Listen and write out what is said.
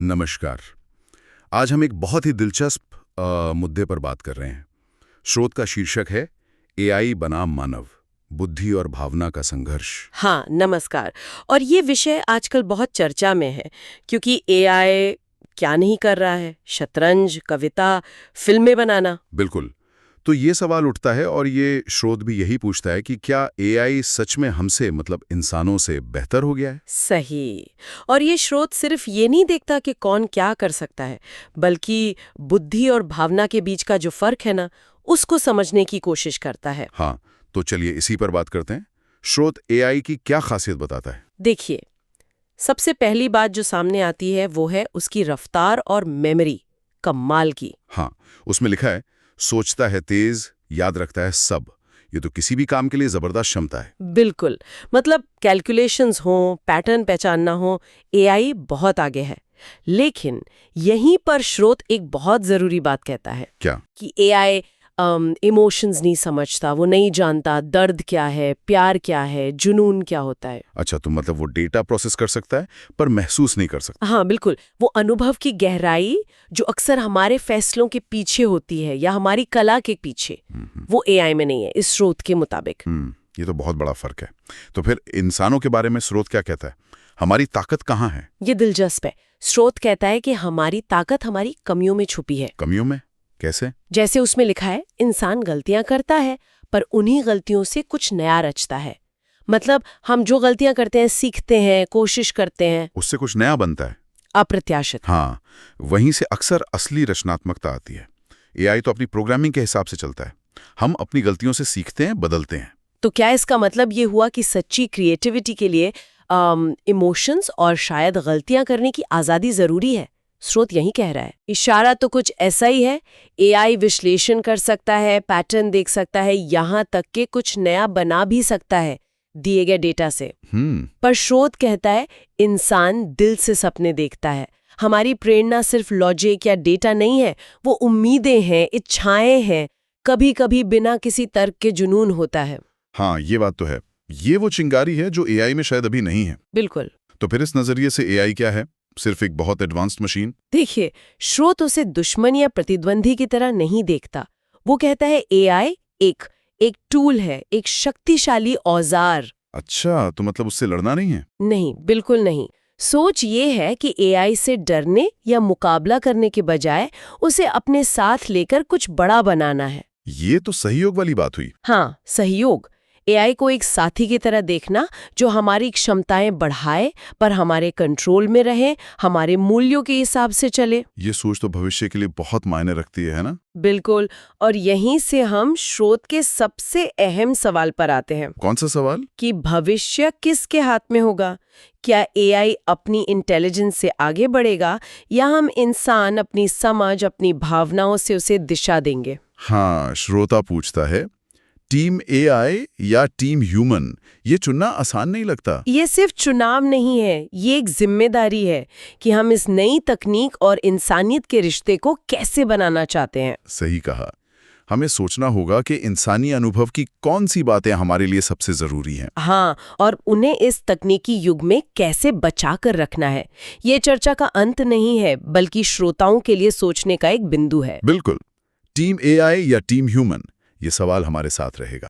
नमस्कार। आज हम एक बहुत ही दिलचस्प मुद्दे पर बात कर रहे हैं। स्रोत का शीर्षक है एआई बनाम मानव, बुद्धि और भावना का संघर्ष। हाँ, नमस्कार। और ये विषय आजकल बहुत चर्चा में है क्योंकि एआई क्या नहीं कर रहा है? शतरंज, कविता, फिल्में बनाना। बिल्कुल। तो ये सवाल उठता है और ये स्रोत भी यही पूछता है कि क्या एआई सच में हमसे मतलब इंसानों से बेहतर हो गया है? सही। और ये स्रोत सिर्फ ये नहीं देखता कि कौन क्या कर सकता है, बल्कि बुद्धि और भावना के बीच का जो फर्क है ना, उसको समझने की कोशिश करता है। हाँ, तो चलिए इसी पर बात करते हैं। स्रोत एआई की क्या खासियत बताता है? देखिए, सबसे पहली बात जो सामने आती है वो है उसकी रफ्तार और मेमोरी, कमाल की। हाँ, उसमें लिखा है सोचता है तेज, याद रखता है सब। ये तो किसी भी काम के लिए जबरदस्त क्षमता है। बिल्कुल। मतलब कैलकुलेशंस हों, पैटर्न पहचानना हो, एआई बहुत आगे है। लेकिन यहीं पर स्रोत एक बहुत जरूरी बात कहता है क्या? कि एआई इमोशंस नहीं समझता, वो नहीं जानता दर्द क्या है, प्यार क्या है, जुनून क्या होता है। अच्छा, तो मतलब वो डेटा प्रोसेस कर सकता है पर महसूस नहीं कर सकता। हाँ, बिल्कुल। वो अनुभव की गहराई जो अक्सर हमारे फैसलों के पीछे होती है या हमारी कला के पीछे, वो एआई में नहीं है, इस स्रोत के मुताबिक। ये तो बहुत बड़ा फर्क है। तो फिर इंसानों के बारे में स्रोत क्या कहता है? हमारी ताकत कहाँ है? ये दिलचस्प है। स्रोत कहता है कि हमारी ताकत हमारी कमियों में छुपी है। कमियों में? कैसे? जैसे उसमें लिखा है, इंसान गलतियां करता है पर उन्हीं गलतियों से कुछ नया रचता है। मतलब हम जो गलतियां करते हैं, सीखते हैं, कोशिश करते हैं। उससे कुछ नया बनता है। अप्रत्याशित। हाँ, वहीं से अक्सर असली रचनात्मकता आती है। एआई तो अपनी प्रोग्रामिंग के हिसाब से चलता है। हम अपनी गलतियों से सीखते हैं, बदलते हैं। तो क्या इसका मतलब ये हुआ कि सच्ची क्रिएटिविटी के लिए इमोशंस और शायद गलतियां करने की आजादी जरूरी है? स्रोत यही कह रहा है। इशारा तो कुछ ऐसा ही है। एआई विश्लेषण कर सकता है, पैटर्न देख सकता है, यहाँ तक कि कुछ नया बना भी सकता है दिए गए डेटा से। पर स्रोत कहता है इंसान दिल से सपने देखता है। हमारी प्रेरणा सिर्फ लॉजिक या डेटा नहीं है, वो उम्मीदें हैं, इच्छाएं हैं, कभी कभी बिना किसी तर्क के जुनून होता है। हाँ, ये बात तो है। ये वो चिंगारी है जो एआई में शायद अभी नहीं है। बिल्कुल। तो फिर इस नजरिए से एआई क्या है? सिर्फ एक बहुत एडवांस्ड मशीन? देखिए, स्रोत उसे दुश्मन या प्रतिद्वंदी की तरह नहीं देखता। वो कहता है एआई एक टूल है, एक शक्तिशाली औजार। अच्छा, तो मतलब उससे लड़ना नहीं है? नहीं, बिल्कुल नहीं। सोच ये है कि एआई से डरने या मुकाबला करने के बजाय उसे अपने साथ लेकर कुछ बड़ा बनाना है। ये तो सहयोग वाली बात हुई। हाँ, सहयोग। एआई को एक साथी की तरह देखना जो हमारी क्षमताएं बढ़ाए पर हमारे कंट्रोल में रहे, हमारे मूल्यों के हिसाब से चले। ये सोच तो भविष्य के लिए बहुत मायने रखती है ना? बिल्कुल। और यहीं से हम स्रोत के सबसे अहम सवाल पर आते हैं। कौन सा सवाल? कि भविष्य किसके हाथ में होगा? क्या एआई अपनी इंटेलिजेंस से आगे बढ़ेगा या हम इंसान अपनी समझ, अपनी भावनाओं से उसे दिशा देंगे? हाँ, श्रोता पूछता है टीम एआई या टीम ह्यूमन? ये चुनना आसान नहीं लगता। ये सिर्फ चुनाव नहीं है, ये एक जिम्मेदारी है कि हम इस नई तकनीक और इंसानियत के रिश्ते को कैसे बनाना चाहते हैं। सही कहा। हमें सोचना होगा कि इंसानी अनुभव की कौन सी बातें हमारे लिए सबसे जरूरी हैं। हाँ, और उन्हें इस तकनीकी युग में कैसे बचा कर रखना है। ये चर्चा का अंत नहीं है, बल्कि श्रोताओं के लिए सोचने का एक बिंदु है। बिल्कुल। टीम एआई या टीम ह्यूमन, ये सवाल हमारे साथ रहेगा।